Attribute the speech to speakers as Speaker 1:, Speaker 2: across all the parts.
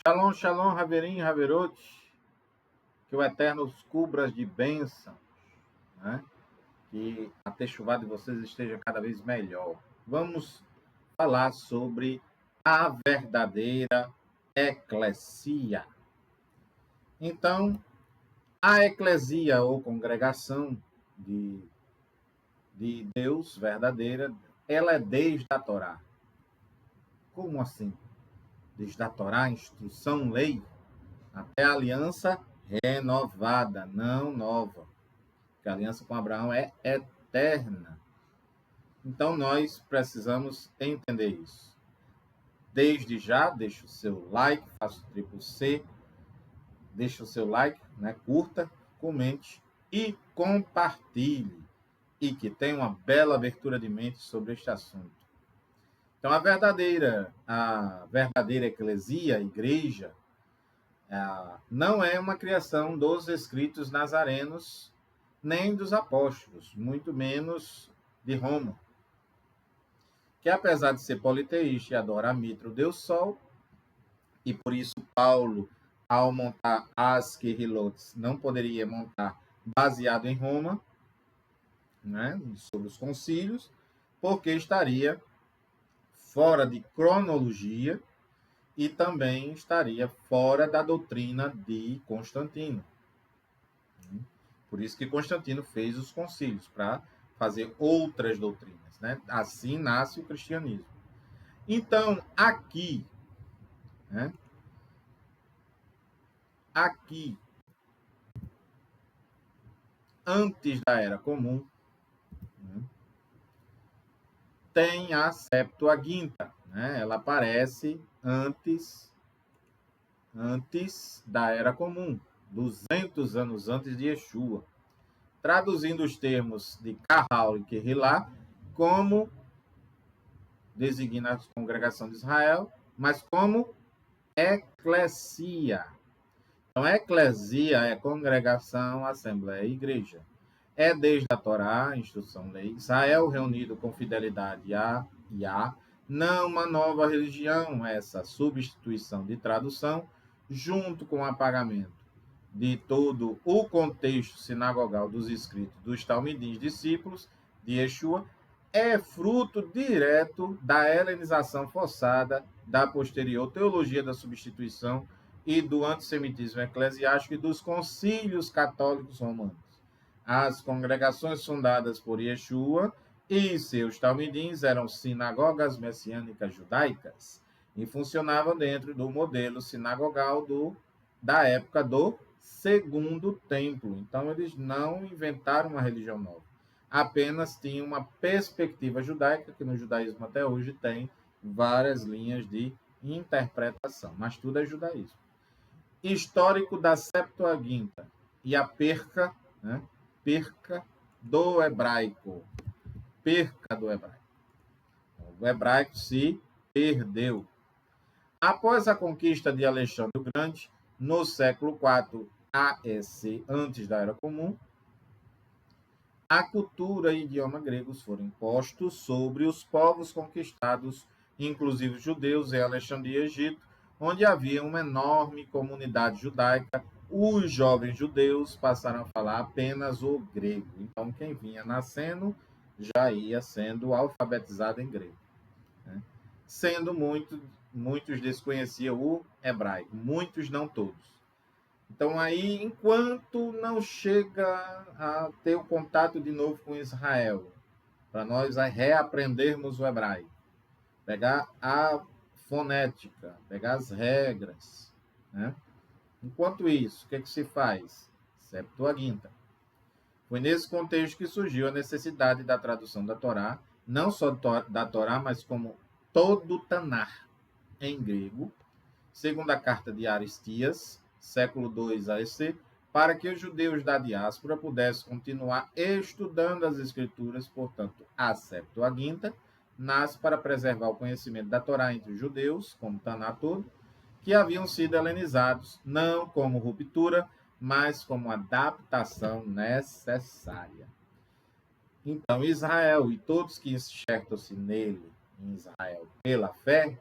Speaker 1: Shalom, shalom, Haverim, Haverot, que o Eterno os cubra de bênção, né? Que a techuvá de vocês esteja cada vez melhor. Vamos falar sobre a verdadeira eclesia. Então, a eclesia ou congregação de Deus verdadeira, ela é desde a Torá. Como assim? Desde a Torá, instrução, lei, até a aliança renovada, não nova. Porque a aliança com Abraão é eterna. Então, nós precisamos entender isso. Desde já, deixe o seu like, faça o triplo C, deixe o seu like, né? Curta, comente e compartilhe. E que tenha uma bela abertura de mente sobre este assunto. Então, a verdadeira eclesia, igreja, não é uma criação dos escritos nazarenos, nem dos apóstolos, muito menos de Roma, que apesar de ser politeísta e adorar Mitra, o Deus Sol, e por isso Paulo, ao montar as Quirilotes, não poderia montar baseado em Roma, né, sobre os concílios, porque estaria fora de cronologia e também estaria fora da doutrina de Constantino. Por isso que Constantino fez os concílios, para fazer outras doutrinas, né? Assim nasce o cristianismo. Então, aqui, né? Aqui, antes da Era Comum, né, tem a Septuaginta, né? Ela aparece antes da Era Comum, 200 anos antes de Yeshua, traduzindo os termos de Kahal e Kehilá como designa a congregação de Israel, mas como eclesia. Então, eclesia é congregação, assembleia, igreja. É desde a Torá, instrução, lei, Israel reunido com fidelidade a Yah, não uma nova religião, essa substituição de tradução, junto com o apagamento de todo o contexto sinagogal dos escritos dos talmidins discípulos de Yeshua, é fruto direto da helenização forçada, da posterior teologia da substituição e do antissemitismo eclesiástico e dos concílios católicos romanos. As congregações fundadas por Yeshua e seus talmidins eram sinagogas messiânicas judaicas e funcionavam dentro do modelo sinagogal da época do Segundo Templo. Então, eles não inventaram uma religião nova. Apenas tinham uma perspectiva judaica, que no judaísmo até hoje tem várias linhas de interpretação, mas tudo é judaísmo. Histórico da Septuaginta e a perca, né? Perca do hebraico. Perca do hebraico. O hebraico se perdeu. Após a conquista de Alexandre o Grande, no século IV AEC, antes da Era Comum, a cultura e idioma gregos foram impostos sobre os povos conquistados, inclusive os judeus, em Alexandria e Egito, onde havia uma enorme comunidade judaica. Os jovens judeus passaram a falar apenas o grego. Então, quem vinha nascendo já ia sendo alfabetizado em grego, né? Sendo muitos desconheciam o hebraico, muitos, não todos. Então, aí, enquanto não chega a ter o contato de novo com Israel, para nós reaprendermos o hebraico, pegar a fonética, pegar as regras, né? Enquanto isso, o que se faz? Septuaginta. Foi nesse contexto que surgiu a necessidade da tradução da Torá, não só da Torá, mas como todo o Tanar em grego, segundo a carta de Aristias, século II AEC, para que os judeus da diáspora pudessem continuar estudando as escrituras. Portanto, a Septuaginta nasce para preservar o conhecimento da Torá entre os judeus, como Taná todo, que haviam sido helenizados, não como ruptura, mas como adaptação necessária. Então, Israel e todos que enxertam-se nele, em Israel, pela fé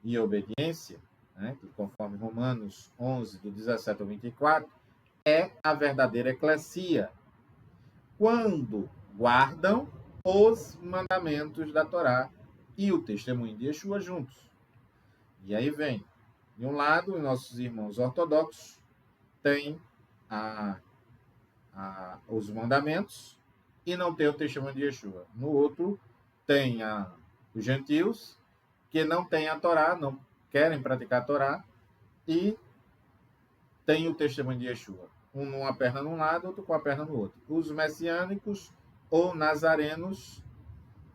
Speaker 1: e obediência, né, que conforme Romanos 11, do 17 ao 24, é a verdadeira eclesia, quando guardam os mandamentos da Torá e o testemunho de Yeshua juntos. E aí vem, de um lado, os nossos irmãos ortodoxos têm os mandamentos e não tem o testemunho de Yeshua. No outro, tem os gentios que não têm a Torá, não querem praticar a Torá e tem o testemunho de Yeshua. Um com a perna num lado, outro com a perna no outro. Os messiânicos ou nazarenos,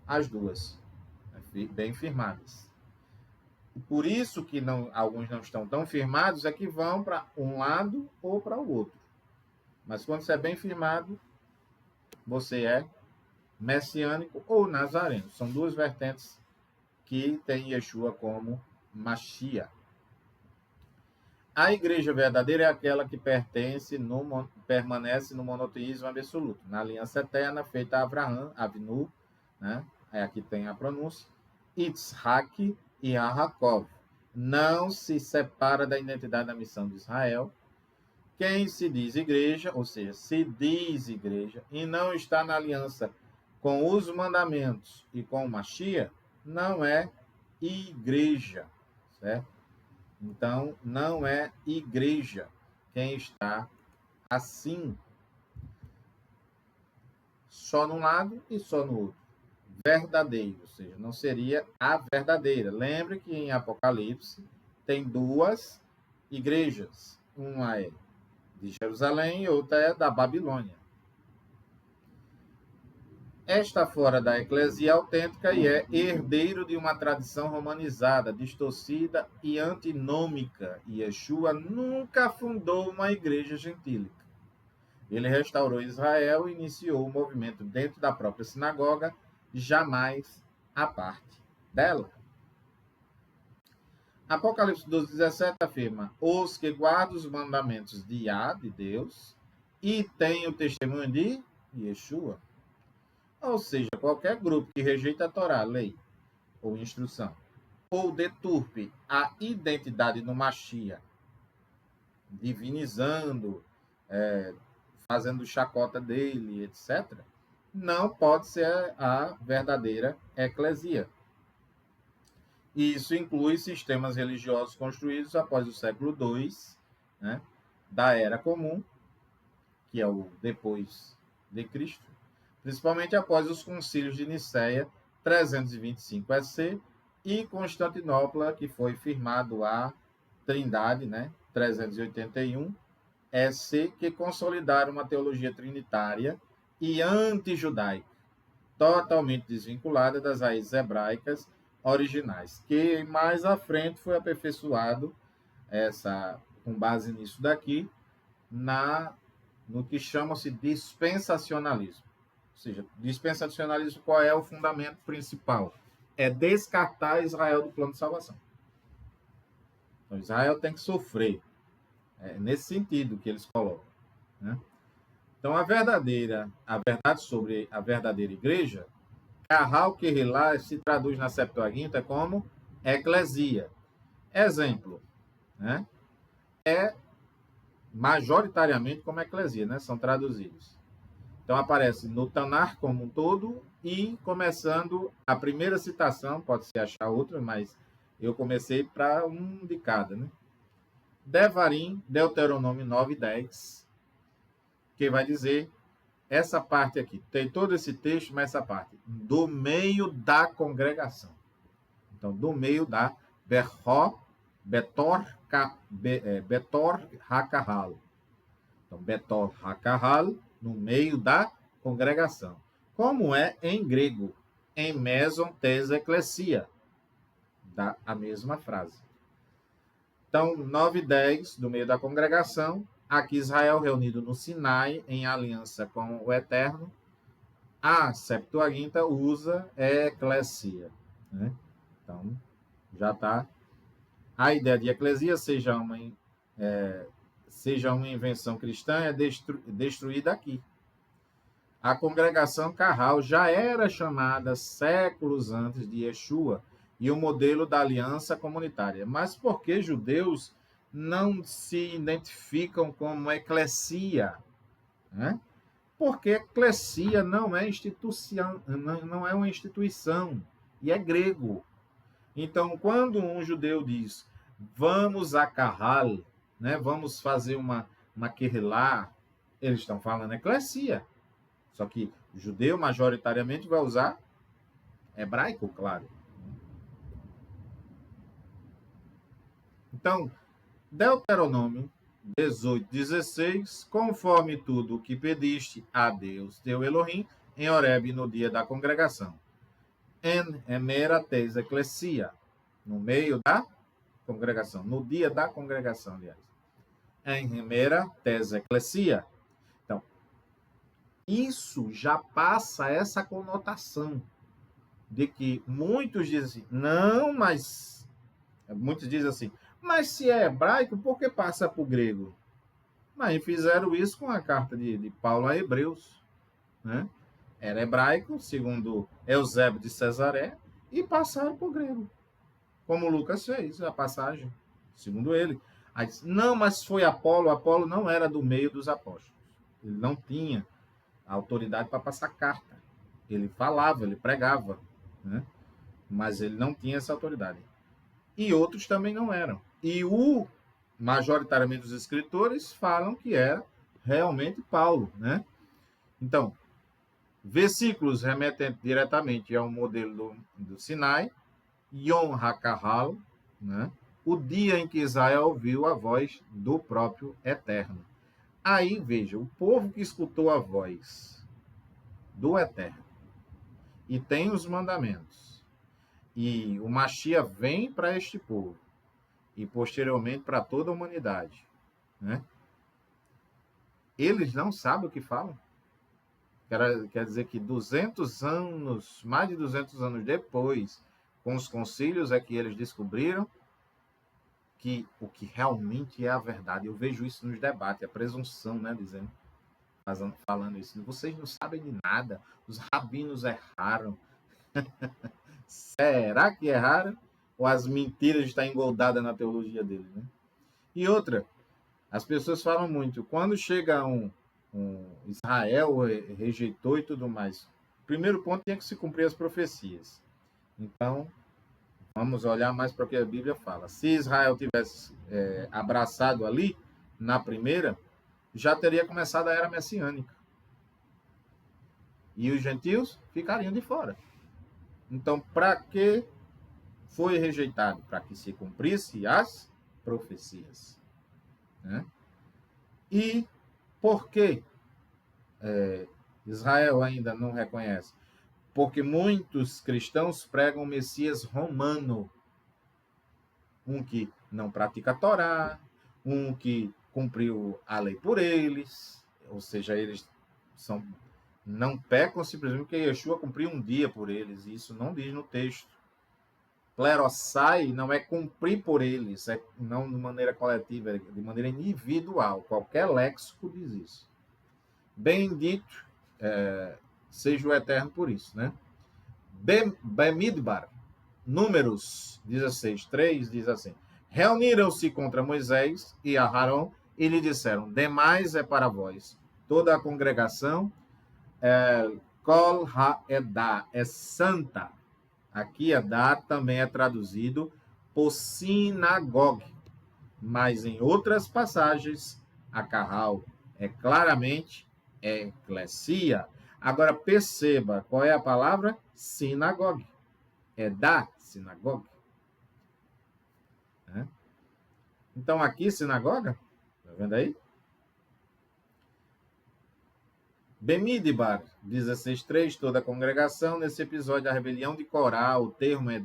Speaker 1: as duas, bem firmadas. Por isso que alguns não estão tão firmados, é que vão para um lado ou para o outro. Mas quando você é bem firmado, você é messiânico ou nazareno. São duas vertentes que tem Yeshua como Mashiach. A igreja verdadeira é aquela que permanece no monoteísmo absoluto, na aliança eterna feita a Abraão, Avinu, né? Aqui tem a pronúncia, Yitzhak e a Jacob. Não se separa da identidade da missão de Israel. Quem se diz igreja, ou seja, se diz igreja, e não está na aliança com os mandamentos e com o Mashiach, não é igreja, certo? Então, não é igreja quem está assim, só num lado e só no outro. Verdadeiro, ou seja, não seria a verdadeira. Lembre que em Apocalipse tem duas igrejas. Uma é de Jerusalém e outra é da Babilônia. Está fora da eclesia autêntica e é herdeiro de uma tradição romanizada, distorcida e antinômica. Yeshua nunca fundou uma igreja gentílica. Ele restaurou Israel e iniciou o movimento dentro da própria sinagoga, jamais à parte dela. Apocalipse 12:17 afirma: os que guardam os mandamentos de Yah, de Deus, e têm o testemunho de Yeshua. Ou seja, qualquer grupo que rejeita a Torá, lei ou instrução, ou deturpe a identidade no Mashiach, divinizando, fazendo chacota dele, etc., não pode ser a verdadeira eclesia. E isso inclui sistemas religiosos construídos após o século II, né, da Era Comum, que é o depois de Cristo, principalmente após os concílios de Nicéia, 325 EC, e Constantinopla, que foi firmado a Trindade, né, 381 EC, que consolidaram uma teologia trinitária e antijudaica, totalmente desvinculada das raízes hebraicas originais, que mais à frente foi aperfeiçoado, com base nisso daqui, no que chama-se dispensacionalismo. Ou seja, dispensacionalismo, qual é o fundamento principal? É descartar Israel do plano de salvação. Então, Israel tem que sofrer. É nesse sentido que eles colocam, né? Então, a verdade sobre a verdadeira igreja, Kahal Kehilá se traduz na Septuaginta como eclesia. Exemplo, né? É majoritariamente como eclesia, né? São traduzidos. Então, aparece no Tanar como um todo e começando a primeira citação, pode ser achar outra, mas eu comecei para um de cada, né? Devarim, Deuteronômio 9:10, que vai dizer essa parte aqui. Tem todo esse texto, mas essa parte. Do meio da congregação. Então, do meio da Betor Hakahal. Então, Betor Hakahal, no meio da congregação. Como é em grego? Em meson tes ecclesia. Dá a mesma frase. Então, 9:10, do meio da congregação. Aqui Israel reunido no Sinai, em aliança com o Eterno. A Septuaginta usa eclesia, né? Então, já está. A ideia de eclesia, seja uma invenção cristã, é destruída aqui. A congregação Kahal já era chamada séculos antes de Yeshua e o modelo da aliança comunitária. Mas por que judeus não se identificam como eclesia? Né? Porque eclesia não é instituição, não é uma instituição, e é grego. Então, quando um judeu diz, vamos a Carral, né, vamos fazer uma querelá, eles estão falando eclesia. Só que o judeu majoritariamente vai usar hebraico, claro. Então, Deuteronômio 18:16, conforme tudo o que pediste a Deus, teu Elohim, em Horebe no dia da congregação. En emera tes ecclesia, no meio da congregação, no dia da congregação, aliás. En emera tes ecclesia. Então, isso já passa essa conotação de que muitos dizem assim, não, mas... Muitos dizem assim, mas se é hebraico, por que passa para o grego? Mas fizeram isso com a carta de Paulo a Hebreus. Né? Era hebraico, segundo Eusébio de Cesaré, e passaram para o grego. Como Lucas fez, a passagem, segundo ele. Aí disse, não, mas foi Apolo. Apolo não era do meio dos apóstolos. Ele não tinha autoridade para passar carta. Ele falava, ele pregava, né? Mas ele não tinha essa autoridade. E outros também não eram. E majoritariamente os escritores falam que era realmente Paulo, né? Então, versículos remetem diretamente ao modelo do Sinai, Yom HaKahal, né? O dia em que Israel ouviu a voz do próprio Eterno. Aí, veja, o povo que escutou a voz do Eterno e tem os mandamentos, e o Mashiach vem para este povo, e posteriormente para toda a humanidade, né? Eles não sabem o que falam. Quer dizer que 200 anos, mais de 200 anos depois, com os concílios, é que eles descobriram que o que realmente é a verdade. Eu vejo isso nos debates, a presunção, né, dizendo, falando isso. Vocês não sabem de nada, os rabinos erraram. Será que erraram? Ou as mentiras estão engoldadas na teologia deles, né? E outra, as pessoas falam muito, quando chega um Israel rejeitou e tudo mais. Primeiro ponto, tinha que se cumprir as profecias. Então, vamos olhar mais para o que a Bíblia fala. Se Israel tivesse abraçado ali, na primeira, já teria começado a era messiânica. E os gentios ficariam de fora. Então, para que foi rejeitado? Para que se cumprisse as profecias. Né? E por que Israel ainda não reconhece? Porque muitos cristãos pregam o Messias romano. Um que não pratica a Torá, um que cumpriu a lei por eles, ou seja, eles não pecam simplesmente porque Yeshua cumpriu um dia por eles, e isso não diz no texto. Klerossai não é cumprir por eles, não de maneira coletiva, é de maneira individual. Qualquer léxico diz isso. Bendito seja o Eterno por isso, né? Bemidbar, Números 16:3 diz assim: reuniram-se contra Moisés e Aarão e lhe disseram: demais é para vós toda a congregação, Kol Ha'edah, é santa. Aqui Edá também é traduzido por sinagogue, mas em outras passagens a Carral é claramente eclesia. Agora perceba qual é a palavra sinagogue. É da sinagoga. Né? Então aqui sinagoga, tá vendo aí? Bemidbar, 16:3, toda a congregação. Nesse episódio, a rebelião de Corá, o termo é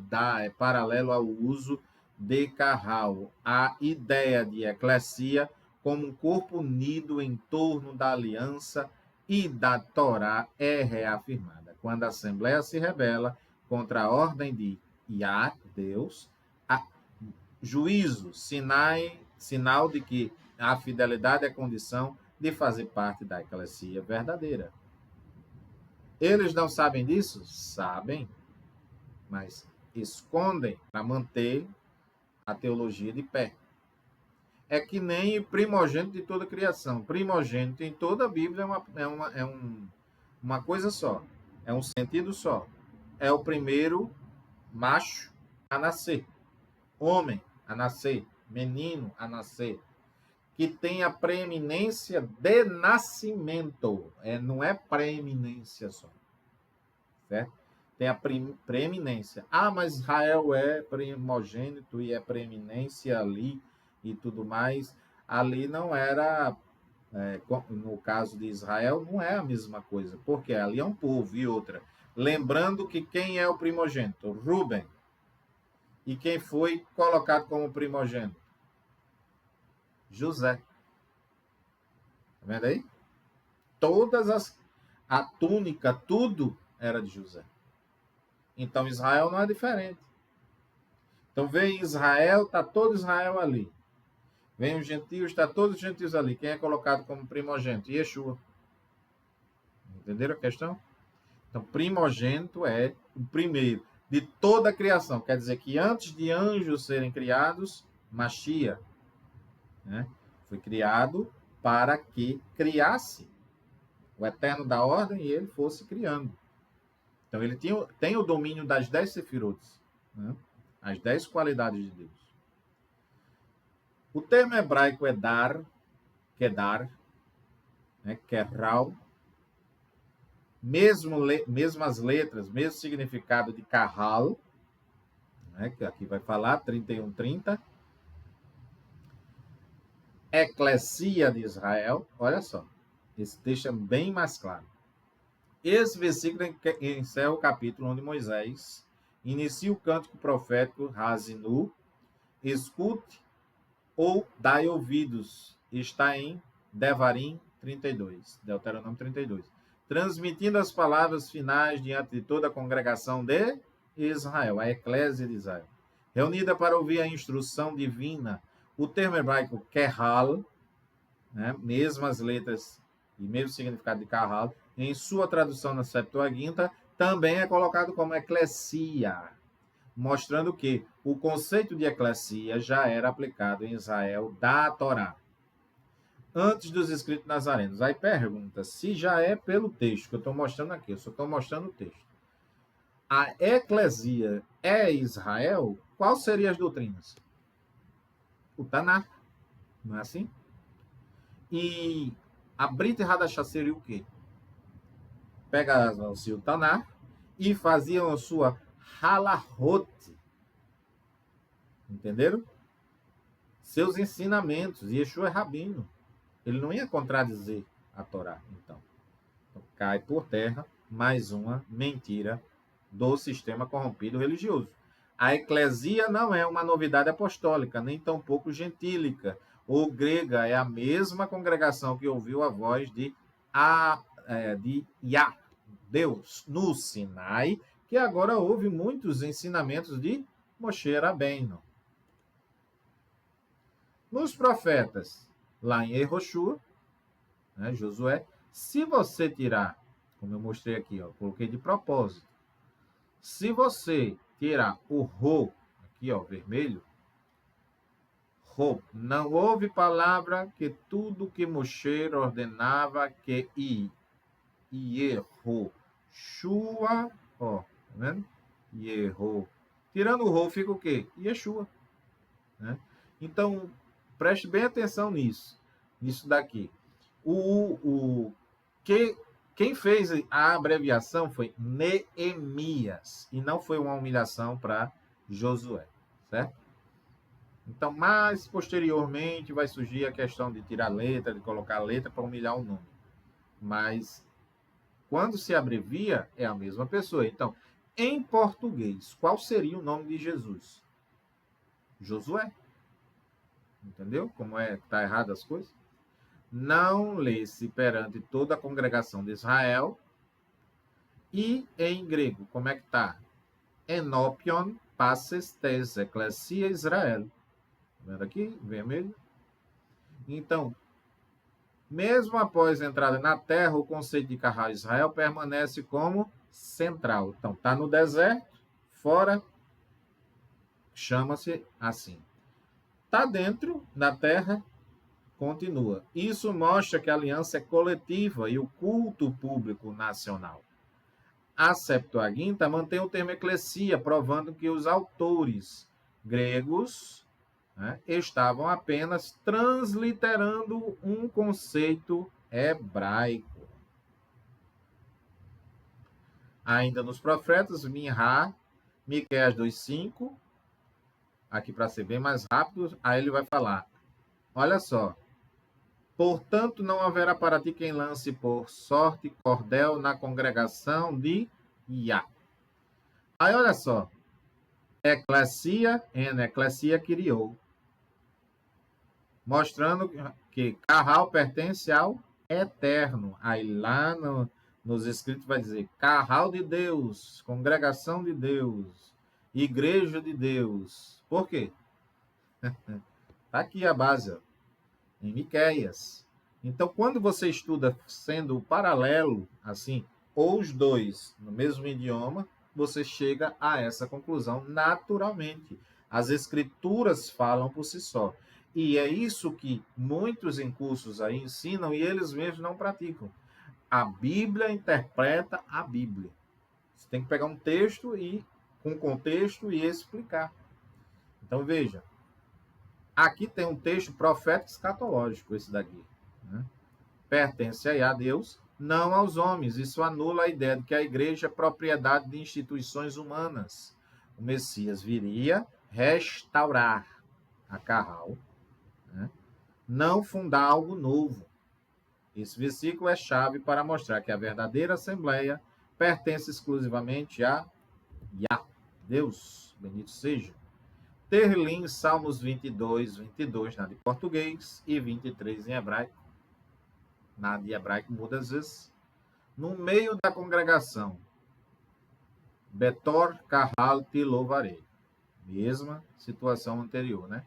Speaker 1: paralelo ao uso de Carral. A ideia de eclesia como um corpo unido em torno da aliança e da Torá é reafirmada. Quando a Assembleia se rebela contra a ordem de Yah, Deus, juízo, sinal de que a fidelidade é condição de fazer parte da eclesia verdadeira. Eles não sabem disso? Sabem. Mas escondem para manter a teologia de pé. É que nem primogênito de toda a criação. Primogênito em toda a Bíblia uma coisa só. É um sentido só. É o primeiro macho a nascer. Homem a nascer. Menino a nascer. Que tem a preeminência de nascimento. Não é preeminência só. Certo? Tem a preeminência. Ah, mas Israel é primogênito e é preeminência ali e tudo mais. Ali não era, no caso de Israel, não é a mesma coisa, porque ali é um povo e outra. Lembrando que quem é o primogênito? Rúben. E quem foi colocado como primogênito? José. Tá vendo aí? A túnica, tudo era de José. Então Israel não é diferente. Então vem Israel, está todo Israel ali. Vem os gentios, está todos os gentios ali. Quem é colocado como primogênito? Yeshua. Entenderam a questão? Então, primogênito é o primeiro de toda a criação. Quer dizer que antes de anjos serem criados, Machia, né, foi criado para que criasse o eterno da ordem e ele fosse criando. Então, ele tem o domínio das 10 sefirotes, né, as 10 qualidades de Deus. O termo hebraico é dar, kedar, né, kerral, mesmas letras, mesmo significado de carral, né, que aqui vai falar, 31:30. Eclesia de Israel, olha só, esse texto é bem mais claro. Esse versículo encerra o capítulo onde Moisés inicia o cântico profético Hazinu, escute ou dai ouvidos, está em Devarim 32, Deuteronômio 32, transmitindo as palavras finais diante de toda a congregação de Israel, a eclésia de Israel, reunida para ouvir a instrução divina. O termo hebraico kerhal, né, mesmas letras e mesmo significado de carral, em sua tradução na Septuaginta, também é colocado como eclesia, mostrando que o conceito de eclesia já era aplicado em Israel da Torá, antes dos escritos nazarenos. Aí pergunta, se já é pelo texto que eu estou mostrando aqui, eu só estou mostrando o texto. A eclesia é Israel? Quais seriam as doutrinas? O Tanakh, não é assim? E a Brit Hadashah seria o quê? Pegavam-se o Tanakh e faziam a sua halahot. Entenderam? Seus ensinamentos. Yeshua é rabino. Ele não ia contradizer a Torá, então. Cai por terra mais uma mentira do sistema corrompido religioso. A eclesia não é uma novidade apostólica, nem tampouco gentílica ou grega. É a mesma congregação que ouviu a voz de Yah, Deus, no Sinai, que agora ouve muitos ensinamentos de Moshe Rabbeinu. Nos profetas, lá em Yehoshua, né, Josué, se você tirar, como eu mostrei aqui, ó, coloquei de propósito, se você tirar o ro, aqui ó, vermelho, ro, não houve palavra que tudo que Moshe ordenava que Yehoshua, ó, tá vendo? Yeho. Tirando o ro, fica o quê? Yeshua. Né? Então, preste bem atenção nisso daqui. Quem fez a abreviação foi Neemias, e não foi uma humilhação para Josué, certo? Então, mais posteriormente vai surgir a questão de tirar letra, de colocar letra para humilhar o nome. Mas, quando se abrevia, é a mesma pessoa. Então, em português, qual seria o nome de Jesus? Josué. Entendeu? Como está errado as coisas? Não lê-se perante toda a congregação de Israel. E em grego, como é que está? Enopion passes tes ecclesia Israel. Vendo aqui, vermelho? Então, mesmo após a entrada na terra, o conceito de Carral Israel permanece como central. Então, está no deserto, fora chama-se assim. Está dentro da terra, continua. Isso mostra que a aliança é coletiva e o culto público nacional. A Septuaginta mantém o termo eclesia, provando que os autores gregos, né, estavam apenas transliterando um conceito hebraico. Ainda nos profetas, Minhá, Miqueias 2,5, aqui para ser bem mais rápido, aí ele vai falar, olha só, portanto não haverá para ti quem lance por sorte cordel na congregação de Iá. Aí olha só, eclesia, eclesia criou, mostrando que Carral pertence ao eterno. Aí lá nos escritos vai dizer Carral de Deus, congregação de Deus, igreja de Deus. Por quê? Está aqui a base, ó, em Miqueias. Então, quando você estuda sendo paralelo, assim, ou os dois no mesmo idioma, você chega a essa conclusão naturalmente. As escrituras falam por si só. E é isso que muitos em cursos aí ensinam e eles mesmos não praticam. A Bíblia interpreta a Bíblia. Você tem que pegar um texto e com contexto e explicar. Então veja, aqui tem um texto profético escatológico, esse daqui, né? Pertence a Deus, não aos homens. Isso anula a ideia de que a igreja é propriedade de instituições humanas. O Messias viria restaurar a Carral, né? Não fundar algo novo. Esse versículo é chave para mostrar que a verdadeira Assembleia pertence exclusivamente a Yah, Deus, bendito seja. Terlim, Salmos 22, nada em português, e 23 em hebraico. Nada de hebraico muda às vezes. No meio da congregação, Betor, Carral, te louvarei. Mesma situação anterior, né?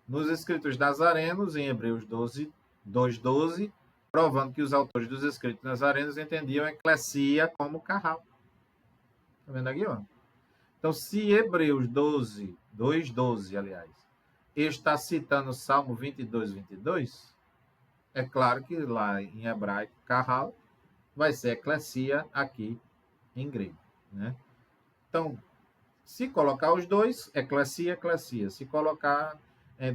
Speaker 1: Nos escritos nazarenos, em Hebreus 2:12, provando que os autores dos escritos nazarenos entendiam a eclesia como Carral. Está vendo aqui, ó? Então, se Hebreus 2:12, aliás, está citando o Salmo 22, é claro que lá em hebraico, Carral, vai ser eclesia aqui em grego, né? Então, se colocar os dois, eclesia, eclesia. Se colocar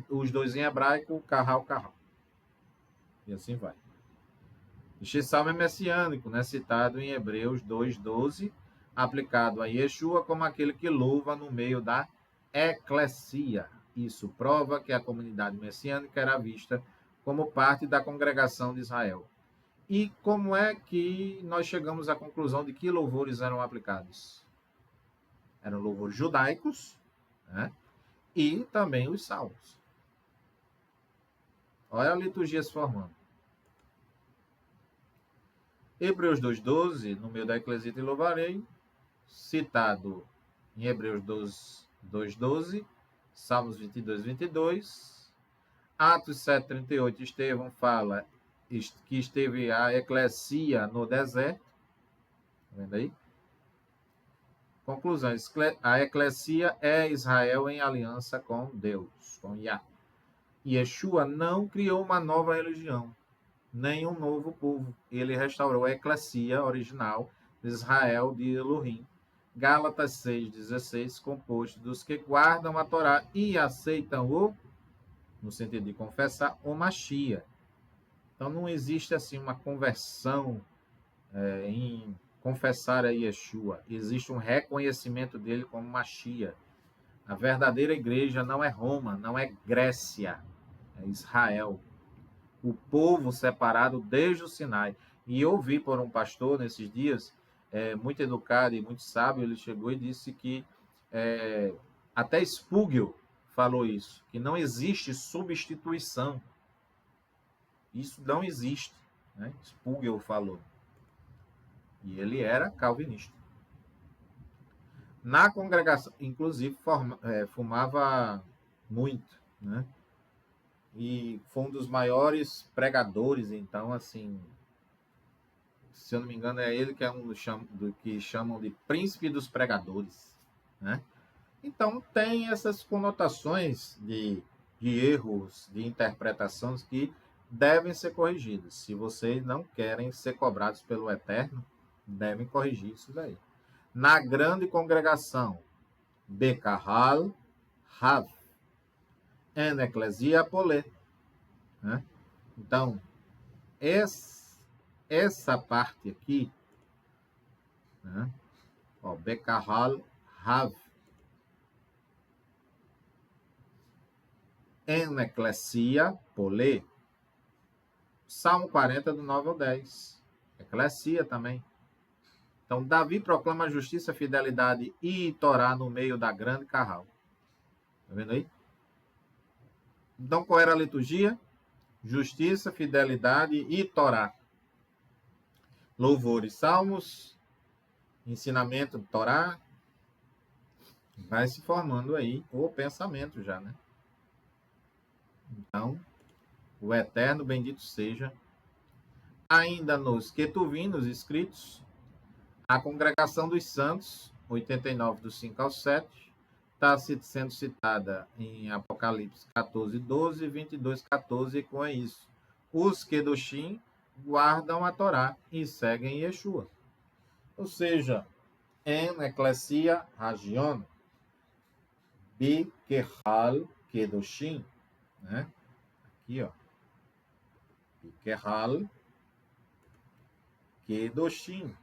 Speaker 1: os dois em hebraico, Carral, Carral. E assim vai. Este salmo é messiânico, né? Citado em Hebreus 2:12, aplicado a Yeshua como aquele que louva no meio da eclesia. Isso prova que a comunidade messiânica era vista como parte da congregação de Israel. E como é que nós chegamos à conclusão de que louvores eram aplicados? Eram louvores judaicos, né? E também os salmos. Olha a liturgia se formando. Hebreus 2:12, no meio da eclesia te louvarei, citado em Hebreus 2:12, Salmos 22. Atos 7:38, Estevão fala que esteve a eclesia no deserto. Tá vendo aí? Conclusão, a eclesia é Israel em aliança com Deus, com Yah. Yeshua não criou uma nova religião, nem um novo povo. Ele restaurou a eclesia original de Israel de Elohim. Gálatas 6:16, composto dos que guardam a Torá e aceitam no sentido de confessar, o Machia. Então não existe assim uma conversão em confessar a Yeshua. Existe um reconhecimento dele como Machia. A verdadeira igreja não é Roma, não é Grécia, é Israel. O povo separado desde o Sinai. E eu ouvi por um pastor nesses dias, muito educado e muito sábio, ele chegou e disse que até Spurgeon falou isso, que não existe substituição. Isso não existe, né? Spurgeon falou. E ele era calvinista. Na congregação, inclusive, fumava muito, né? E foi um dos maiores pregadores, então, assim, se eu não me engano, é ele que é um que chamam de príncipe dos pregadores, né? Então, tem essas conotações de erros de interpretações que devem ser corrigidas. Se vocês não querem ser cobrados pelo Eterno, devem corrigir isso daí. Na grande congregação, Bekahal, Rav, en Eclesia Polé. Né? Então, essa parte aqui, né? Ó, Bekahal, Rav, en Eclesia Polé. Salmo 40, do 9 ao 10. Eclesia também. Então, Davi proclama justiça, fidelidade e Torá no meio da grande carral. Tá vendo aí? Então, qual era a liturgia? Justiça, fidelidade e Torá. Louvores, salmos, ensinamento de Torá. Vai se formando aí o pensamento já, né? Então, o Eterno bendito seja. Ainda nos Quetuvinos escritos, a congregação dos santos, 89, do 5 ao 7, está sendo citada em Apocalipse 14, 12 e 22, 14, e com isso, os Kedoshim guardam a Torá e seguem Yeshua. Ou seja, em Eclesia Hagion, Bikehal Kedoshim, né? Aqui, ó. Bikehal Kedoshim.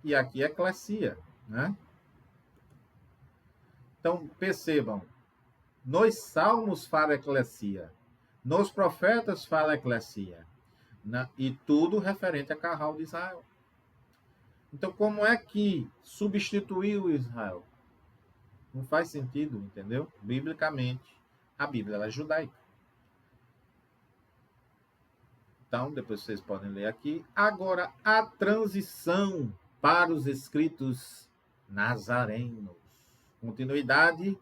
Speaker 1: E aqui é Eclesia, né? Então, percebam, nos salmos fala eclesia, nos profetas fala eclesia, né? E tudo referente a Carral de Israel. Então, como é que substituiu Israel? Não faz sentido, entendeu? Biblicamente, a Bíblia ela é judaica. Então, depois vocês podem ler aqui. Agora, a transição para os escritos nazarenos. Continuidade,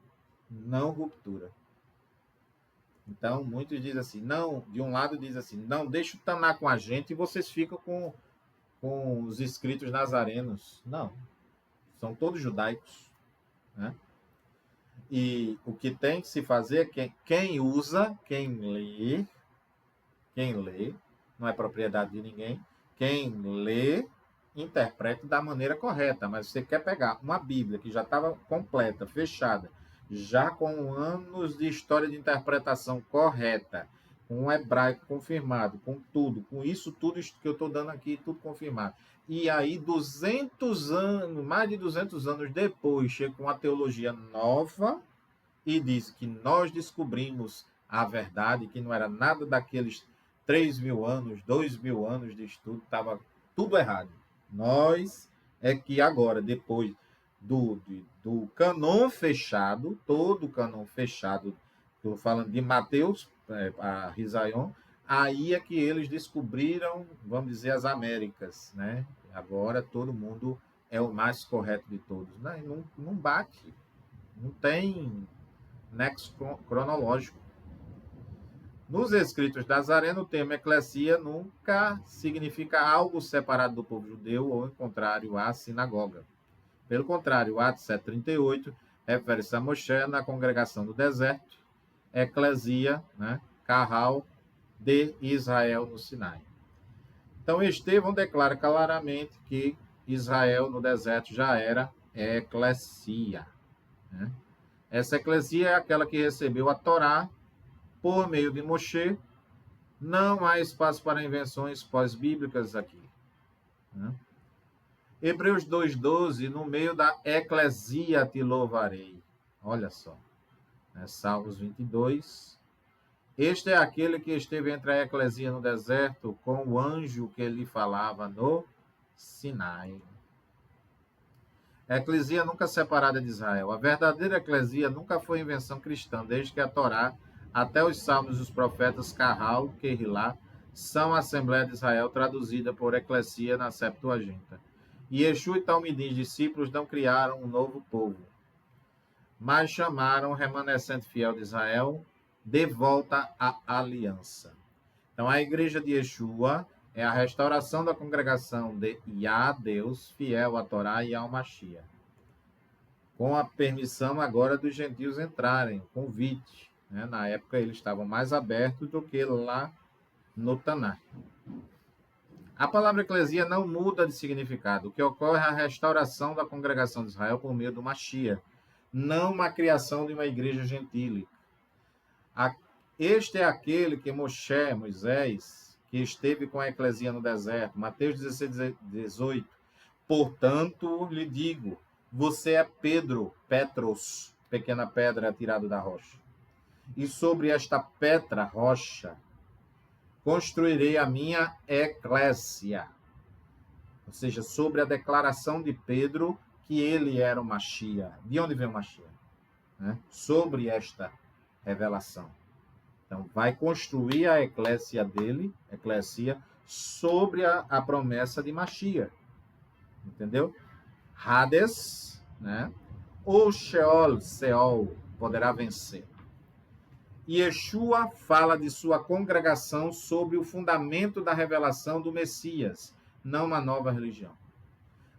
Speaker 1: não ruptura. Então, muitos dizem assim, não, de um lado diz assim, não, deixa o Taná com a gente e vocês ficam com os escritos nazarenos. Não, são todos judaicos. Né? E o que tem que se fazer é que quem usa, quem lê, não é propriedade de ninguém, quem lê, interprete da maneira correta. Mas você quer pegar uma Bíblia que já estava completa, fechada, já com anos de história de interpretação correta, com um hebraico confirmado, com tudo, com isso tudo que eu estou dando aqui, tudo confirmado. E aí, 200 anos, mais de 200 anos depois, chega com uma teologia nova e diz que nós descobrimos a verdade, que não era nada daqueles 3.000 anos, 2.000 anos de estudo, estava tudo errado. Nós é que agora, depois do canon fechado, todo o canon fechado, estou falando de Mateus a Risaion, aí é que eles descobriram, vamos dizer, as Américas, né? Agora todo mundo é o mais correto de todos. Não bate, não tem nexo cronológico. Nos escritos de Nazareno, o termo eclesia nunca significa algo separado do povo judeu ou, em contrário, à sinagoga. Pelo contrário, Atos 7,38 refere-se a Moshe na congregação do deserto, eclesia, né, carral de Israel no Sinai. Então, Estevão declara claramente que Israel no deserto já era eclesia. Né? Essa eclesia é aquela que recebeu a Torá por meio de Moshe. Não há espaço para invenções pós-bíblicas aqui. Né? Hebreus 2,12, no meio da eclesia te louvarei. Olha só. Né? Salmos 22. Este é aquele que esteve entre a eclesia no deserto com o anjo que lhe falava no Sinai. A eclesia nunca separada de Israel. A verdadeira eclesia nunca foi invenção cristã, desde que a Torá, até os Salmos e os profetas Carral, Querilá, são a Assembleia de Israel traduzida por eclesia na Septuaginta. E Yeshua e Talmidim, discípulos, não criaram um novo povo, mas chamaram o remanescente fiel de Israel de volta à aliança. Então, a igreja de Yeshua é a restauração da congregação de Yah, Deus, fiel à Torá e ao Mashiach. com a permissão agora dos gentios entrarem, convite. Né? Na época eles estavam mais abertos do que lá no Taná. A palavra eclesia não muda de significado. O que ocorre é a restauração da congregação de Israel por meio do Mashiach, não uma criação de uma igreja gentílica. Este é aquele que Moisés, que esteve com a eclesia no deserto. Mateus 16, 18. Portanto, lhe digo, você é Pedro, Petros, pequena pedra tirada da rocha. E sobre esta pedra, rocha, construirei a minha eclésia. Ou seja, sobre a declaração de Pedro que ele era o Mashiach. De onde vem o Mashiach? Né? Sobre esta revelação. Então, vai construir a eclésia dele, sobre a promessa de Mashiach. Entendeu? Hades, né? Ou Seol, poderá vencer. E Yeshua fala de sua congregação sobre o fundamento da revelação do Messias, não uma nova religião,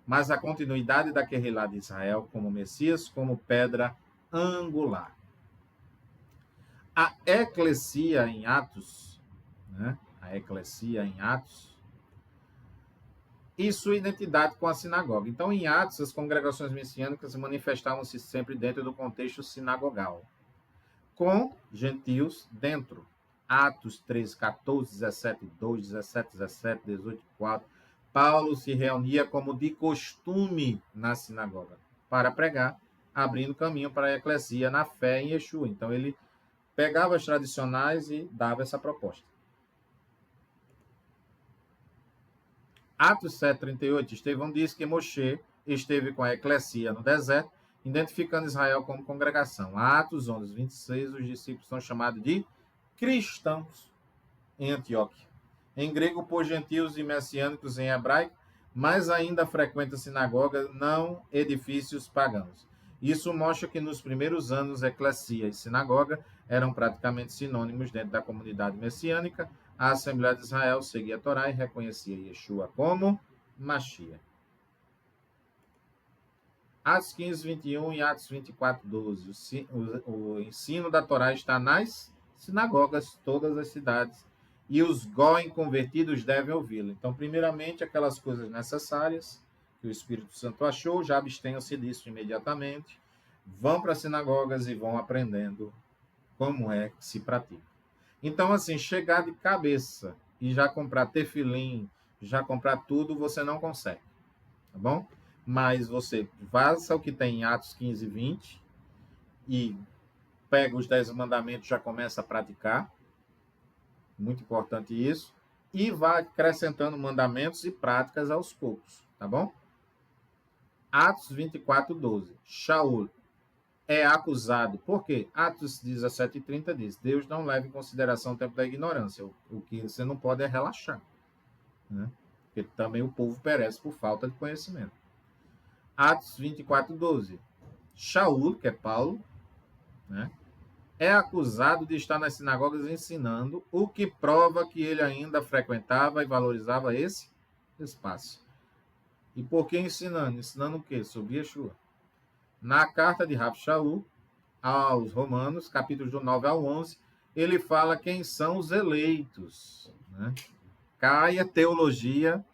Speaker 1: mas a continuidade da Querrilá de Israel como Messias, como pedra angular. A eclesia em Atos, né? A eclesia em Atos, e sua identidade com a sinagoga. Então, em Atos, as congregações messiânicas manifestavam-se sempre dentro do contexto sinagogal, com gentios dentro. Atos 13, 14, 17, 2, 17, 17, 18, 4. Paulo se reunia como de costume na sinagoga para pregar, abrindo caminho para a eclesia na fé em Yeshua. Então, ele pegava as tradicionais e dava essa proposta. Atos 7,38, Estevão diz que Moshe esteve com a eclesia no deserto, identificando Israel como congregação. Atos 11, 26, os discípulos são chamados de cristãos em Antioquia. Em grego, por gentios e messiânicos em hebraico, mas ainda frequenta sinagoga, não edifícios pagãos. Isso mostra que nos primeiros anos, eclesia e sinagoga eram praticamente sinônimos dentro da comunidade messiânica. A Assembleia de Israel seguia a Torá e reconhecia Yeshua como Mashiach. Atos 15, 21 e Atos 24, 12. O ensino da Torá está nas sinagogas, todas as cidades, e os Goim convertidos devem ouvi-lo. Então, primeiramente, aquelas coisas necessárias que o Espírito Santo achou, já abstenham-se disso imediatamente, vão para as sinagogas e vão aprendendo como é que se pratica. Então, assim, chegar de cabeça e já comprar tefilim, já comprar tudo, você não consegue, tá bom? Mas você vaza o que tem em Atos 15 e 20 e pega os 10 mandamentos, já começa a praticar, muito importante isso, e vai acrescentando mandamentos e práticas aos poucos, tá bom? Atos 24, 12. Shaul é acusado. Por quê? Atos 17 e 30 diz, Deus não leva em consideração o tempo da ignorância. O que você não pode é relaxar. Né? Porque também o povo perece por falta de conhecimento. Atos 24, 12. Shaul, que é Paulo, né, é acusado de estar nas sinagogas ensinando, o que prova que ele ainda frequentava e valorizava esse espaço. E por que ensinando? Ensinando o quê? Sobre Yeshua. Na carta de Rav Shaul aos Romanos, capítulos do 9 ao 11, ele fala quem são os eleitos. Né? Caia teologia.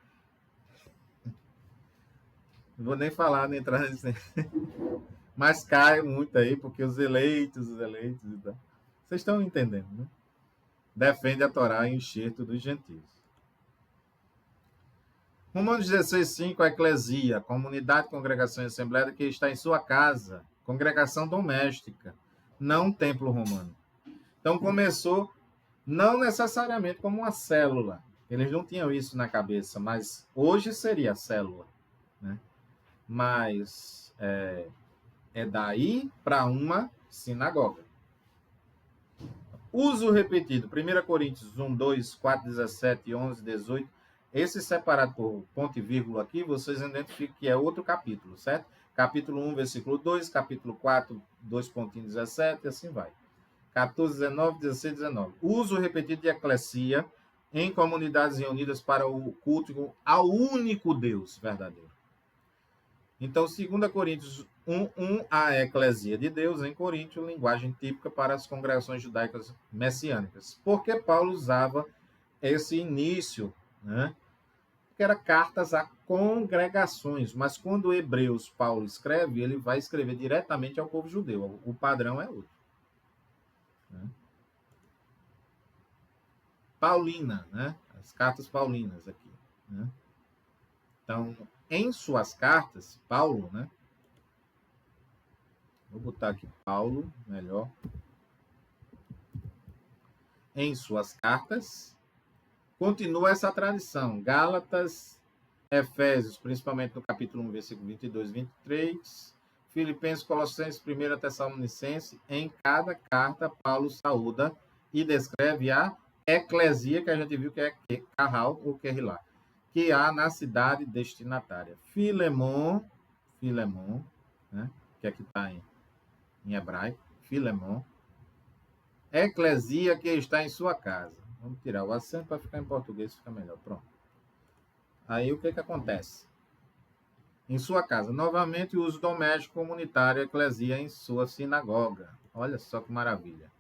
Speaker 1: Não vou nem falar, nem entrar nesse... Mas cai muito aí, porque os eleitos e tal. Vocês estão entendendo, né? Defende a Torá em enxerto dos gentios. Romanos 16, 5, a eclesia, comunidade, congregação e assembleia que está em sua casa, congregação doméstica, não templo romano. Então começou, não necessariamente como uma célula, eles não tinham isso na cabeça, mas hoje seria célula, né? Mas é daí para uma sinagoga. Uso repetido, 1 Coríntios 1, 2, 4, 17, 11, 18, esse separado por ponto e vírgula aqui, vocês identificam que é outro capítulo, certo? Capítulo 1, versículo 2, capítulo 4, 2.17, e assim vai. 14, 19, 16, 19. Uso repetido de eclesia em comunidades reunidas para o culto ao único Deus verdadeiro. Então, 2 Coríntios A eclesia de Deus em Coríntio, linguagem típica para as congregações judaicas messiânicas. Por que Paulo usava esse início, né? Que era cartas a congregações, mas quando Hebreus Paulo escreve, ele vai escrever diretamente ao povo judeu. O padrão é outro. Né? Paulina, né? As cartas paulinas aqui. Né? Então, em suas cartas, Paulo, né? Vou botar aqui Paulo, melhor. Em suas cartas, continua essa tradição. Gálatas, Efésios, principalmente no capítulo 1, versículo 22 e 23, Filipenses, Colossenses, 1 Tessalonicenses, em cada carta, Paulo saúda e descreve a eclesia, que a gente viu que é Carral ou Querrilá, que há na cidade destinatária. Filemon, né, que aqui está em hebraico, Filemon, eclesia que está em sua casa. Vamos tirar o acento para ficar em português, fica melhor. Pronto. Aí o que acontece? Em sua casa, novamente, o uso doméstico comunitário, eclesia em sua sinagoga. Olha só que maravilha.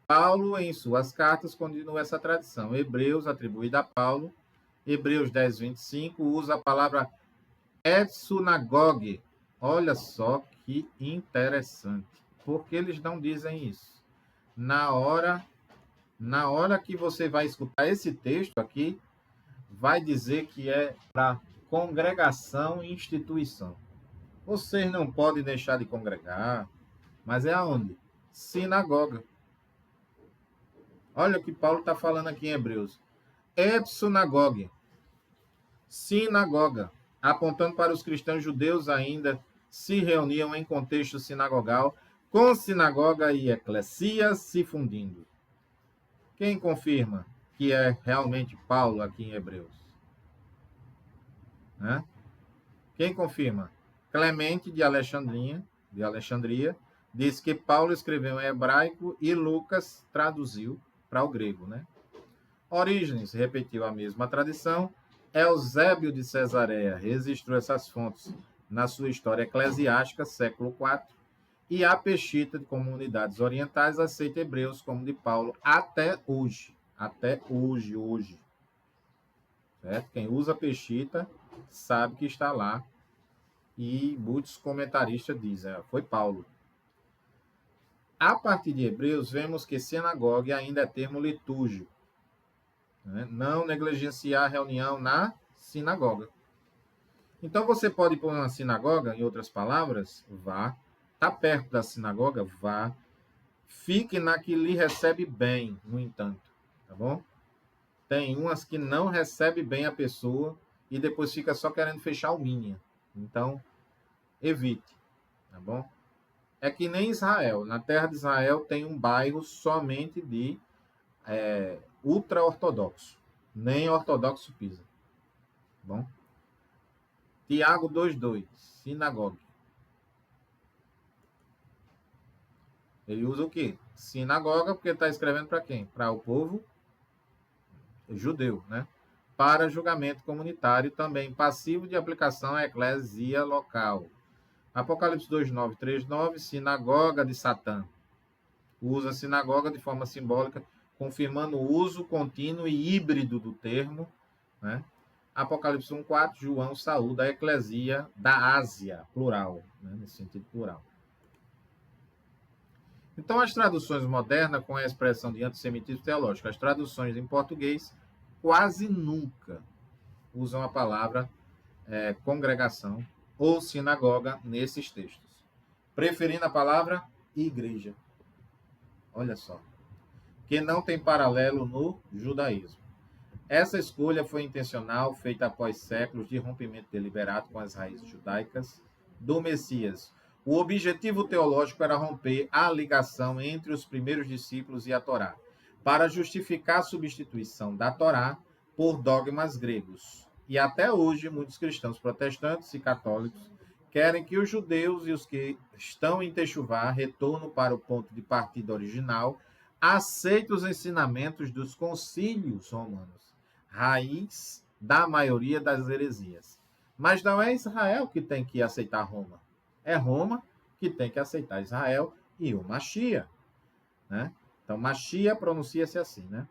Speaker 1: Paulo, em suas cartas, continua essa tradição. Hebreus, atribuída a Paulo. Hebreus 10, 25, usa a palavra etsunagogue. Olha só que interessante. Por que eles não dizem isso? Na hora que você vai escutar esse texto aqui, vai dizer que é para congregação e instituição. Vocês não podem deixar de congregar, mas é aonde? Sinagoga. Olha o que Paulo está falando aqui em Hebreus. Epsunagogue, sinagoga, apontando para os cristãos judeus ainda se reuniam em contexto sinagogal, com sinagoga e eclesia se fundindo. Quem confirma que é realmente Paulo aqui em Hebreus? Né? Quem confirma? Clemente de Alexandria, diz que Paulo escreveu em hebraico e Lucas traduziu para o grego, né? Orígenes repetiu a mesma tradição. Eusébio de Cesareia registrou essas fontes na sua História Eclesiástica, século IV, e a Pesquita de Comunidades Orientais aceita Hebreus como de Paulo até hoje. Até hoje. Certo? Quem usa Pesquita sabe que está lá. E muitos comentaristas dizem, foi Paulo. A partir de Hebreus, vemos que sinagoga ainda é termo litúrgico. Né? Não negligenciar a reunião na sinagoga. Então, você pode ir para uma sinagoga, em outras palavras, vá. Está perto da sinagoga, vá. Fique na que lhe recebe bem, no entanto. Tá bom? Tem umas que não recebe bem a pessoa e depois fica só querendo fechar o minha. Então, evite. Tá bom? É que nem Israel. Na terra de Israel tem um bairro somente de ultra-ortodoxo. Nem ortodoxo pisa. Tá bom? Tiago 2,2. Sinagoga. Ele usa o quê? Sinagoga, porque está escrevendo para quem? Para o povo judeu, né? Para julgamento comunitário, também passivo de aplicação à eclesia local. Apocalipse 2,9, 3,9, sinagoga de Satã. Usa sinagoga de forma simbólica, confirmando o uso contínuo e híbrido do termo. Né? Apocalipse 1,4, João saúda a eclesia da Ásia, plural, né? Nesse sentido plural. Então, as traduções modernas, com a expressão de antissemitismo teológico, as traduções em português, quase nunca usam a palavra congregação ou sinagoga nesses textos, preferindo a palavra igreja. Olha só, que não tem paralelo no judaísmo. Essa escolha foi intencional, feita após séculos de rompimento deliberado com as raízes judaicas do Messias. O objetivo teológico era romper a ligação entre os primeiros discípulos e a Torá, para justificar a substituição da Torá por dogmas gregos. E até hoje, muitos cristãos protestantes e católicos querem que os judeus e os que estão em Techuvá retornem para o ponto de partida original, aceitem os ensinamentos dos concílios romanos, raiz da maioria das heresias. Mas não é Israel que tem que aceitar Roma. É Roma que tem que aceitar Israel e o Machia, né? Então, Machia pronuncia-se assim, né?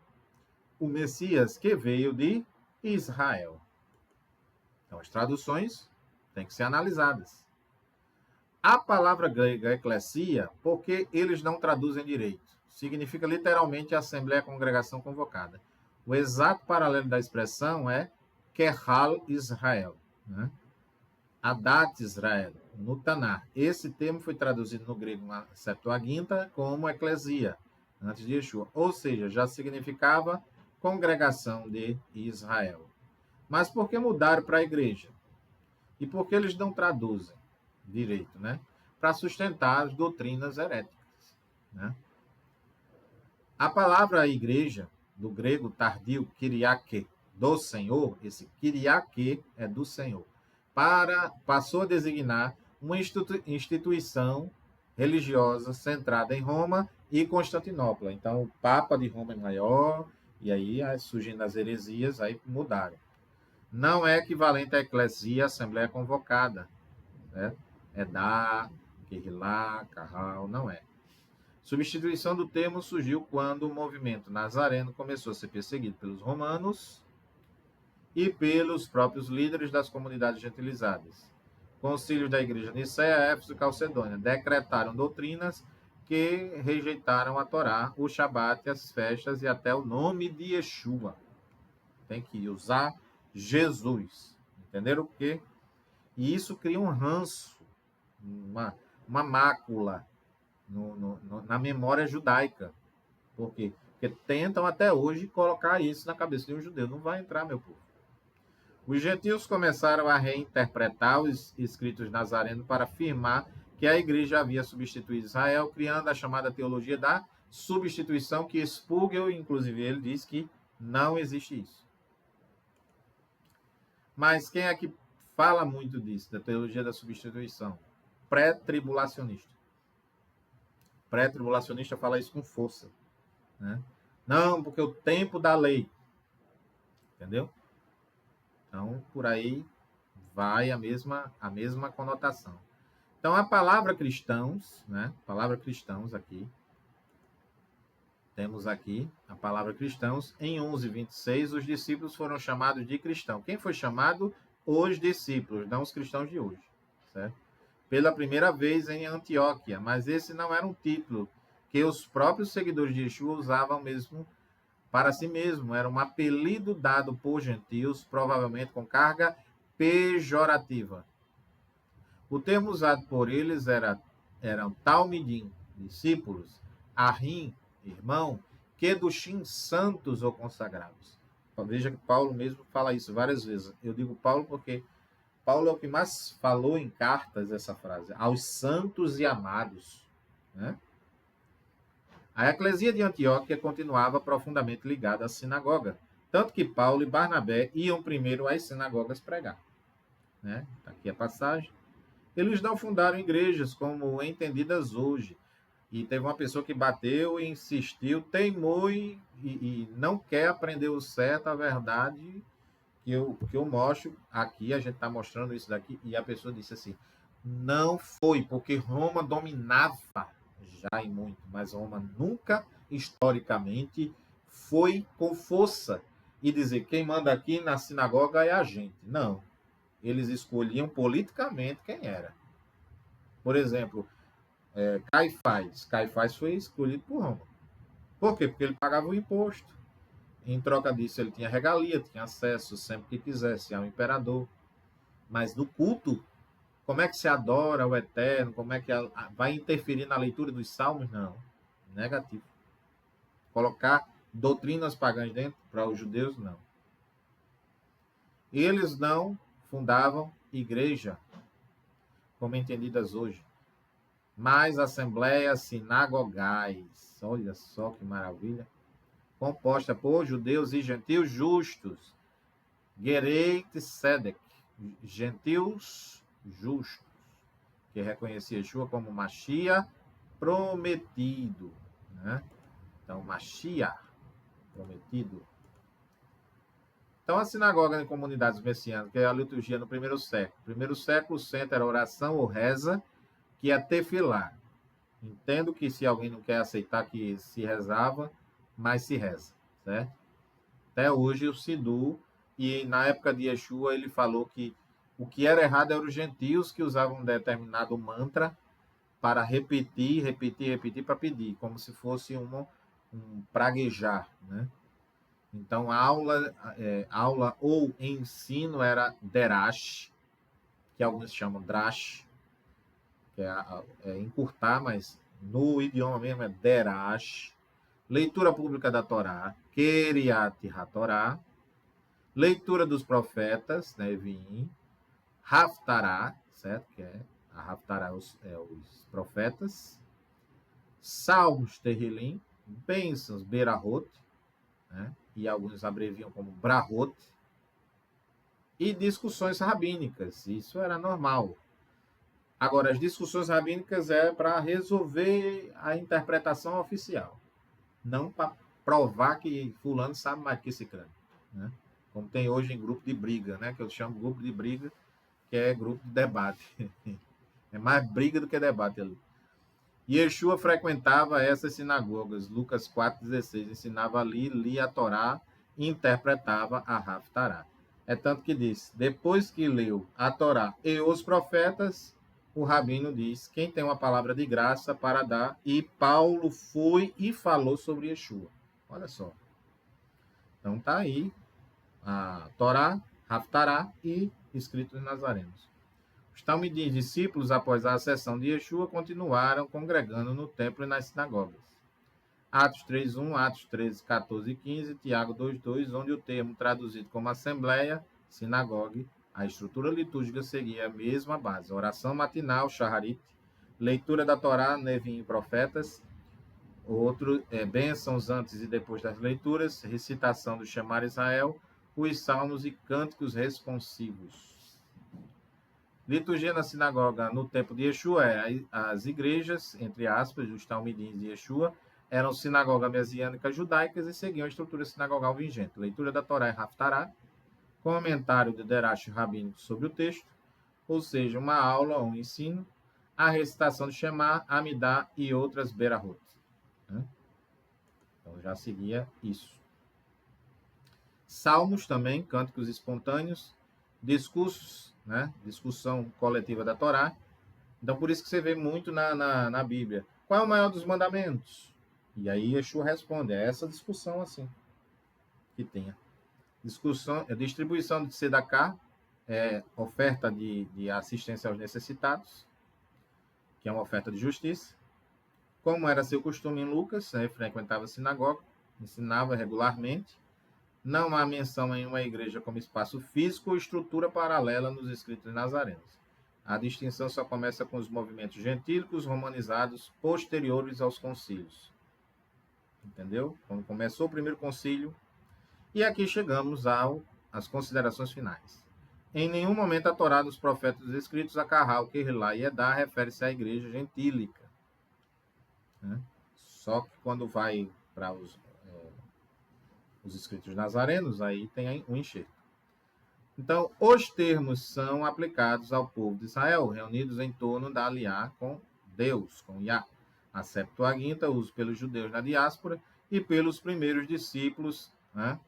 Speaker 1: O Messias que veio de Israel. Então, as traduções têm que ser analisadas. A palavra grega eclesia, porque eles não traduzem direito, significa literalmente assembleia, congregação convocada. O exato paralelo da expressão é Kehal Israel, né? Adat Israel, no Tanar. Esse termo foi traduzido no grego na Septuaginta como eclesia, antes de Yeshua. Ou seja, já significava congregação de Israel. Mas por que mudaram para a igreja? E por que eles não traduzem direito, né? Para sustentar as doutrinas heréticas, né? A palavra igreja, do grego tardio, Kyriake, do Senhor, esse Kyriake é do Senhor, passou a designar uma instituição religiosa centrada em Roma e Constantinopla. Então, o Papa de Roma é maior, e aí surgindo as heresias, aí mudaram. Não é equivalente à eclesia, assembleia convocada, né? É da, Querilá, Carral, não é. Substituição do termo surgiu quando o movimento nazareno começou a ser perseguido pelos romanos e pelos próprios líderes das comunidades gentilizadas. Concílios da Igreja Nicéia, Éfeso e Calcedônia decretaram doutrinas que rejeitaram a Torá, o Shabat, as festas e até o nome de Yeshua. Tem que usar Jesus. Entenderam o quê? E isso cria um ranço, uma mácula na memória judaica. Por quê? Porque tentam até hoje colocar isso na cabeça de um judeu. Não vai entrar, meu povo. Os gentios começaram a reinterpretar os escritos nazarenos para afirmar que a igreja havia substituído Israel, criando a chamada teologia da substituição, que Spurgeon, inclusive, ele diz que não existe isso. Mas quem é que fala muito disso, da teologia da substituição? Pré-tribulacionista. Pré-tribulacionista fala isso com força, né? Não, porque o tempo da lei. Entendeu? Então, por aí vai a mesma conotação. Então, a palavra cristãos, né? Palavra cristãos aqui. Temos aqui a palavra cristãos. Em 11:26, os discípulos foram chamados de cristão. Quem foi chamado? Os discípulos, não os cristãos de hoje. Certo? Pela primeira vez em Antioquia. Mas esse não era um título que os próprios seguidores de Yeshua usavam mesmo para si mesmo. Era um apelido dado por gentios, provavelmente com carga pejorativa. O termo usado por eles eram talmidim, discípulos, ahim, irmão, kedushim, santos ou consagrados. Veja que Paulo mesmo fala isso várias vezes. Eu digo Paulo porque Paulo é o que mais falou em cartas essa frase, aos santos e amados, né? A eclesia de Antioquia continuava profundamente ligada à sinagoga, tanto que Paulo e Barnabé iam primeiro às sinagogas pregar, né? Tá aqui a passagem. Eles não fundaram igrejas como entendidas hoje. E teve uma pessoa que bateu e insistiu, teimou e não quer aprender o certo, a verdade que eu mostro aqui, a gente está mostrando isso daqui, e a pessoa disse assim, não foi, porque Roma dominava já e muito, mas Roma nunca, historicamente, foi com força e dizer quem manda aqui na sinagoga é a gente. Não. Eles escolhiam politicamente quem era. Por exemplo, Caifás. Caifás foi escolhido por Roma. Por quê? Porque ele pagava o imposto. Em troca disso, ele tinha regalia, tinha acesso sempre que quisesse ao imperador. Mas no culto, como é que se adora o Eterno? Como é que vai interferir na leitura dos salmos? Não. Negativo. Colocar doutrinas pagãs dentro para os judeus? Não. Eles não fundavam igreja, como entendidas hoje, mas assembleias sinagogais. Olha só que maravilha. Composta por judeus e gentios justos. Gereit Sedek, gentios justos, que reconhecia Yeshua como Machia prometido, né? Então, Machia prometido. Então, a sinagoga em comunidades messiânicas, que é a liturgia no primeiro século. No primeiro século, o centro era oração ou reza, que é tefilá. Entendo que se alguém não quer aceitar que se rezava, mas se reza, certo? Até hoje o Siddu, e na época de Yeshua ele falou que o que era errado eram os gentios que usavam um determinado mantra para repetir, repetir, repetir para pedir, como se fosse um praguejar, né? Então, aula ou ensino era derash, que alguns chamam drash, que é encurtar, mas no idioma mesmo é derash. Leitura pública da Torá, Keriat HaTorá. Leitura dos profetas, Neviim. Haftará, certo? Que é a Haftará, os profetas. Salmos Terrilim, bênçãos Berahot, né? E alguns abreviam como Brahot, e discussões rabínicas, isso era normal. Agora, as discussões rabínicas é para resolver a interpretação oficial, não para provar que fulano sabe mais que ciclano, né? Como tem hoje em grupo de briga, né? Que eu chamo grupo de briga, que é grupo de debate. É mais briga do que debate ali. E Yeshua frequentava essas sinagogas. Lucas 4,16 ensinava ali, lia a Torá e interpretava a Haftará. É tanto que diz, depois que leu a Torá e os profetas, o rabino diz, quem tem uma palavra de graça para dar, e Paulo foi e falou sobre Yeshua. Olha só. Então tá aí a Torá, Haftará e escritos nazarenos. Os talmidim discípulos, após a ascensão de Yeshua, continuaram congregando no templo e nas sinagogas. Atos 3:1, Atos 13:14 e 15, Tiago 2:2, onde o termo traduzido como assembleia, sinagogue, a estrutura litúrgica seguia a mesma base. Oração matinal, shaharit, leitura da Torá, Nevim e profetas, outro bênçãos antes e depois das leituras, recitação do Shemar Israel, os salmos e cânticos responsivos. Liturgia na sinagoga no tempo de Yeshua, as igrejas, entre aspas, os talmidins de Yeshua, eram sinagoga messiânica judaicas e seguiam a estrutura sinagogal vigente. Leitura da Torá e Haftará, comentário de Derash rabínico sobre o texto, ou seja, uma aula ou um ensino, a recitação de Shema, Amidá e outras Berahot. Então já seguia isso. Salmos também, cânticos espontâneos, discursos, né? Discussão coletiva da Torá. Então, por isso que você vê muito na Bíblia. Qual é o maior dos mandamentos? E aí Yeshua responde, é essa discussão assim que tenha. Discussão, distribuição de tzedakah, oferta de assistência aos necessitados, que é uma oferta de justiça. Como era seu costume em Lucas, frequentava a sinagoga, ensinava regularmente. Não há menção em uma igreja como espaço físico ou estrutura paralela nos escritos nazarenos. A distinção só começa com os movimentos gentílicos romanizados posteriores aos concílios. Entendeu? Quando começou o primeiro concílio. E aqui chegamos às considerações finais. Em nenhum momento a Torá dos profetas escritos a Carral, Querlá e Edá refere-se à igreja gentílica. Né? Só que quando vai para os escritos nazarenos, aí tem um enxerto. Então, os termos são aplicados ao povo de Israel, reunidos em torno da aliá com Deus, com Yah. A Septuaginta, uso pelos judeus na diáspora e pelos primeiros discípulos, né?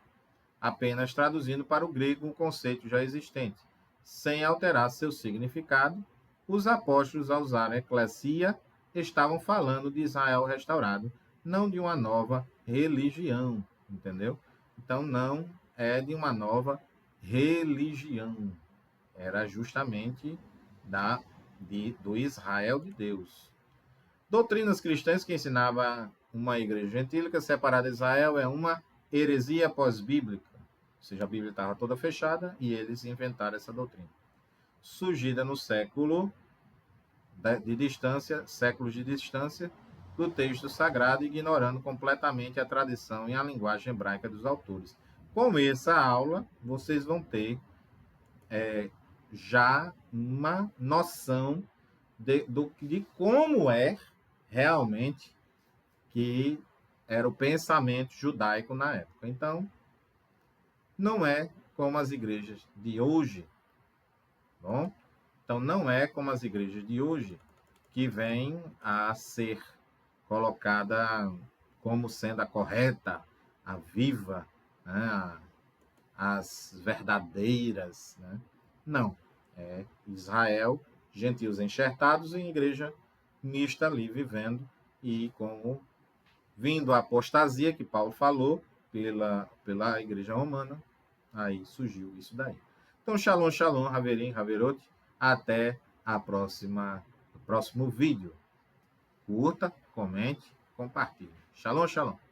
Speaker 1: Apenas traduzindo para o grego um conceito já existente, sem alterar seu significado. Os apóstolos, ao usar a eclesia, estavam falando de Israel restaurado, não de uma nova religião, entendeu? Então, não é de uma nova religião. Era justamente do Israel de Deus. Doutrinas cristãs que ensinava uma igreja gentílica separada de Israel é uma heresia pós-bíblica. Ou seja, a Bíblia estava toda fechada e eles inventaram essa doutrina. Surgida no séculos de distância do texto sagrado, ignorando completamente a tradição e a linguagem hebraica dos autores. Com essa aula, vocês vão ter já uma noção de como é realmente que era o pensamento judaico na época. Então, não é como as igrejas de hoje, bom? Então, não é como as igrejas de hoje que vem a ser colocada como sendo a correta, a viva, né, as verdadeiras. Né? Não. É Israel, gentios enxertados em igreja mista ali vivendo e como vindo a apostasia que Paulo falou pela igreja romana, aí surgiu isso daí. Então, shalom, shalom, Haverim, Haverot, até o próximo vídeo. Curta, comente, compartilhe. Shalom, shalom.